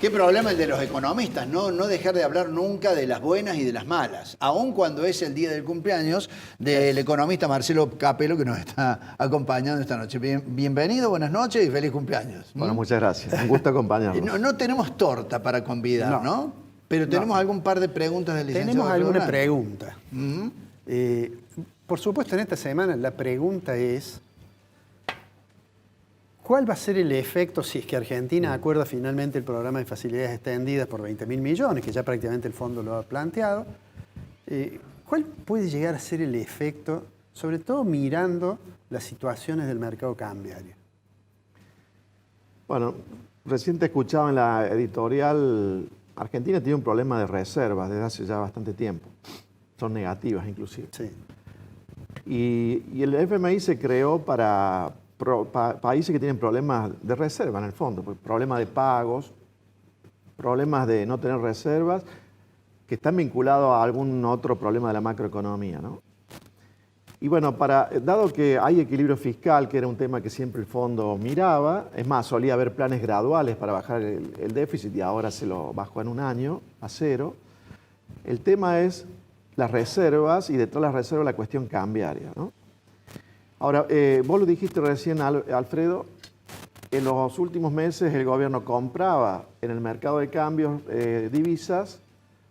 Qué problema el de los economistas, ¿no? No dejar de hablar nunca de las buenas y de las malas, aun cuando es el día del cumpleaños del economista Marcelo Capelo, que nos está acompañando esta noche. Bienvenido, buenas noches y feliz cumpleaños. Bueno, muchas gracias. Un gusto acompañarnos. No tenemos torta para convidar, ¿no? Pero tenemos algún par de preguntas del licenciado. Tenemos alguna pregunta. ¿Mm? Por supuesto, en esta semana la pregunta es: ¿cuál va a ser el efecto si es que Argentina acuerda finalmente el programa de facilidades extendidas por 20.000 millones, que ya prácticamente el fondo lo ha planteado? ¿Cuál puede llegar a ser el efecto, sobre todo mirando las situaciones del mercado cambiario? Bueno, recién te escuchaba en la editorial, Argentina tiene un problema de reservas desde hace ya bastante tiempo. Son negativas inclusive. Sí. Y el FMI se creó para países que tienen problemas de reserva en el fondo, problemas de pagos, problemas de no tener reservas, que están vinculados a algún otro problema de la macroeconomía, ¿no? Y bueno, dado que hay equilibrio fiscal, que era un tema que siempre el fondo miraba, es más, solía haber planes graduales para bajar el déficit y ahora se lo bajó en un año a cero. El tema es las reservas y detrás de las reservas la cuestión cambiaria, ¿no? Ahora, vos lo dijiste recién, Alfredo, en los últimos meses el gobierno compraba en el mercado de cambios divisas,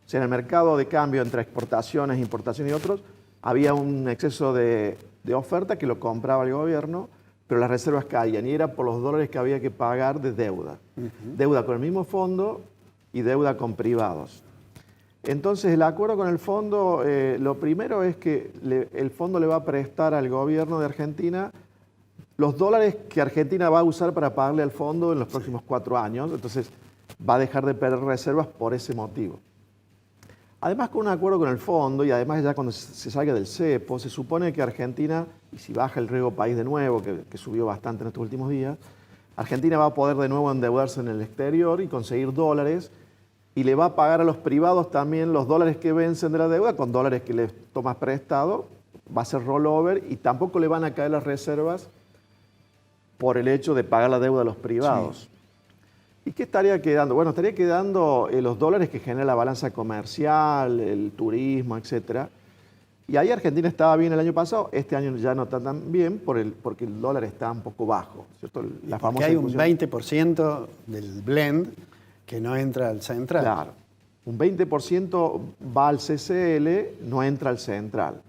o sea, en el mercado de cambio entre exportaciones, importaciones y otros, había un exceso de oferta que lo compraba el gobierno, pero las reservas caían y era por los dólares que había que pagar de deuda. Deuda con el mismo fondo y deuda con privados. Entonces, el acuerdo con el fondo, lo primero es que el fondo le va a prestar al gobierno de Argentina los dólares que Argentina va a usar para pagarle al fondo en los próximos 4 años. Entonces, va a dejar de perder reservas por ese motivo. Además, con un acuerdo con el fondo y además ya cuando se salga del cepo, se supone que Argentina, y si baja el riesgo país de nuevo, que subió bastante en estos últimos días, Argentina va a poder de nuevo endeudarse en el exterior y conseguir dólares y le va a pagar a los privados también los dólares que vencen de la deuda con dólares que les tomas prestado, va a ser rollover y tampoco le van a caer las reservas por el hecho de pagar la deuda a los privados. Sí. ¿Y qué estaría quedando? Bueno, estaría quedando los dólares que genera la balanza comercial, el turismo, etc. Y ahí Argentina estaba bien el año pasado, este año ya no está tan bien porque el dólar está un poco bajo, ¿cierto? La famosa hay un 20% del blend que no entra al central. Claro, un 20% va al CCL, no entra al central.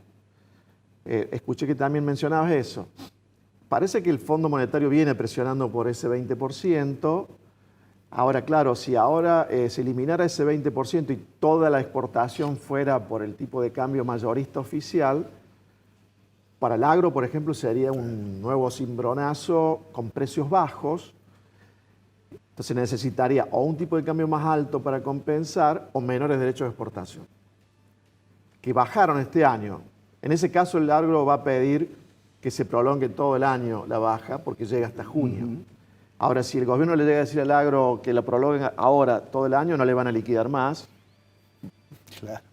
Escuché que también mencionabas eso. Parece que el Fondo Monetario viene presionando por ese 20%. Ahora, claro, si ahora se eliminara ese 20% y toda la exportación fuera por el tipo de cambio mayorista oficial, para el agro, por ejemplo, sería un nuevo cimbronazo con precios bajos. Entonces necesitaría o un tipo de cambio más alto para compensar o menores derechos de exportación, que bajaron este año. En ese caso el agro va a pedir que se prolongue todo el año la baja porque llega hasta junio. Ahora, si el gobierno le llega a decir al agro que la prolonguen ahora todo el año, no le van a liquidar más. Claro.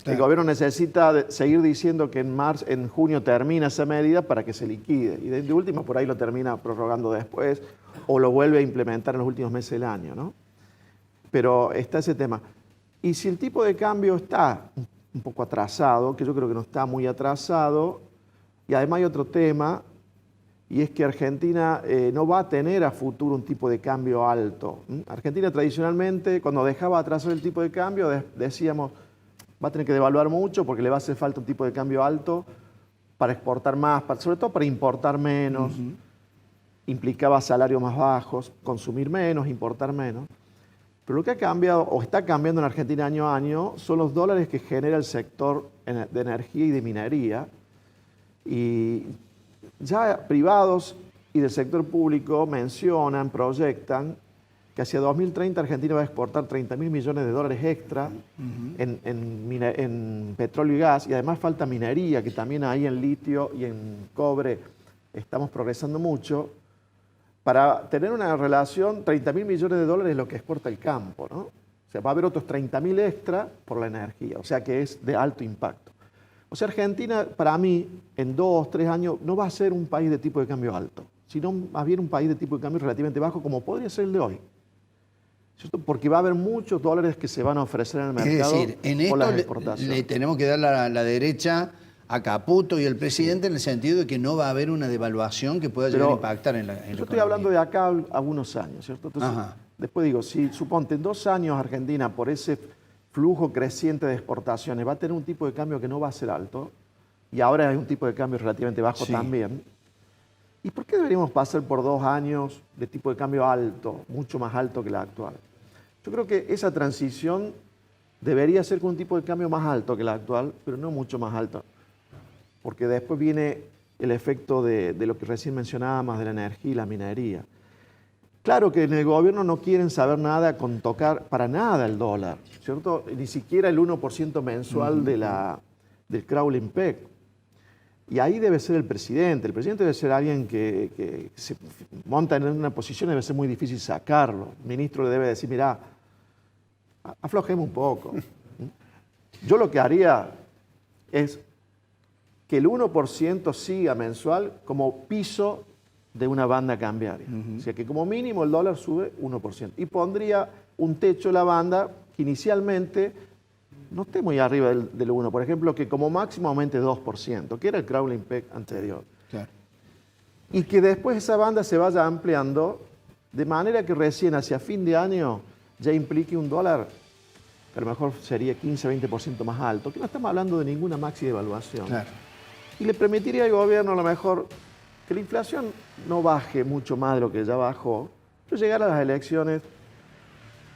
El gobierno necesita seguir diciendo que en junio termina esa medida para que se liquide. Y de última, por ahí lo termina prorrogando después o lo vuelve a implementar en los últimos meses del año, ¿no? Pero está ese tema. Y si el tipo de cambio está un poco atrasado, que yo creo que no está muy atrasado, y además hay otro tema, y es que Argentina no va a tener a futuro un tipo de cambio alto. Argentina tradicionalmente, cuando dejaba atrasar el tipo de cambio, decíamos, va a tener que devaluar mucho porque le va a hacer falta un tipo de cambio alto para exportar más, sobre todo para importar menos. Implicaba salarios más bajos, consumir menos, importar menos. Pero lo que ha cambiado, o está cambiando en Argentina año a año, son los dólares que genera el sector de energía y de minería. Y ya privados y del sector público mencionan, proyectan que hacia 2030 Argentina va a exportar 30.000 millones de dólares extra en petróleo y gas, y además falta minería, que también ahí en litio y en cobre estamos progresando mucho, para tener una relación 30.000 millones de dólares es lo que exporta el campo, ¿no? O sea, va a haber otros 30.000 extra por la energía, o sea que es de alto impacto. O sea, Argentina, para mí, en 2, 3 años, no va a ser un país de tipo de cambio alto, sino más bien un país de tipo de cambio relativamente bajo, como podría ser el de hoy. ¿cierto? Porque va a haber muchos dólares que se van a ofrecer en el mercado Es decir, en por las esto exportaciones. le tenemos que dar la derecha a Caputo y el presidente en el sentido de que no va a haber una devaluación que pueda llegar a impactar en la Yo economía. estoy hablando de acá a algunos años, ¿cierto? Entonces, Ajá. después digo, si suponte en 2 años Argentina, por ese flujo creciente de exportaciones, va a tener un tipo de cambio que no va a ser alto, y ahora hay un tipo de cambio relativamente bajo Sí. también. ¿Y por qué deberíamos pasar por 2 años de tipo de cambio alto, mucho más alto que la actual? Yo creo que esa transición debería ser con un tipo de cambio más alto que la actual, pero no mucho más alto. Porque después viene el efecto de lo que recién mencionábamos de la energía y la minería. Claro que en el gobierno no quieren saber nada con tocar para nada el dólar, ¿cierto? Ni siquiera el 1% mensual del crawling peg. Y ahí debe ser el presidente. El presidente debe ser alguien que se monta en una posición, debe ser muy difícil sacarlo. El ministro le debe decir, mirá, aflojemos un poco. Yo lo que haría es que el 1% siga mensual como piso de una banda cambiaria. O sea que como mínimo el dólar sube 1%. Y pondría un techo de la banda que inicialmente no esté muy arriba del 1%. Por ejemplo, que como máximo aumente 2%, que era el crawling peg anterior. Claro. Y que después esa banda se vaya ampliando de manera que recién hacia fin de año ya implique un dólar que a lo mejor sería 15-20% más alto, que no estamos hablando de ninguna maxi devaluación. Claro. Y le permitiría al gobierno a lo mejor que la inflación no baje mucho más de lo que ya bajó, pero llegar a las elecciones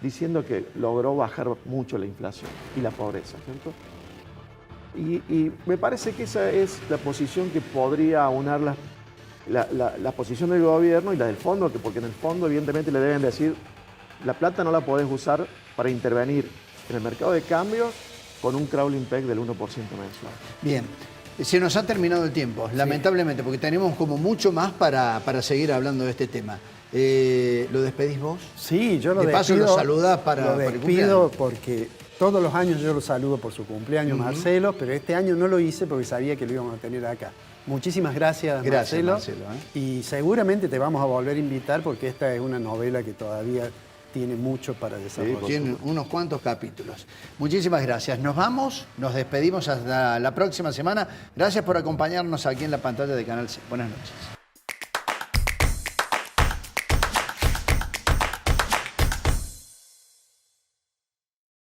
diciendo que logró bajar mucho la inflación y la pobreza, ¿cierto? Y me parece que esa es la posición que podría aunar la posición del gobierno y la del fondo, porque en el fondo evidentemente le deben decir, la plata no la podés usar para intervenir en el mercado de cambios con un crawling peg del 1% mensual. Bien. Se nos ha terminado el tiempo, lamentablemente, porque tenemos como mucho más para seguir hablando de este tema. ¿Lo despedís vos? Sí, yo lo De paso despido. lo saludás para Lo el despido cumpleaños. porque todos los años yo lo saludo por su cumpleaños, Marcelo, pero este año no lo hice porque sabía que lo íbamos a tener acá. Muchísimas gracias, Gracias, Marcelo. Marcelo, Y seguramente te vamos a volver a invitar porque esta es una novela que todavía tiene mucho para desarrollar. Tienen unos cuantos capítulos. Muchísimas gracias. Nos vamos, nos despedimos hasta la próxima semana. Gracias por acompañarnos aquí en la pantalla de Canal C. Buenas noches.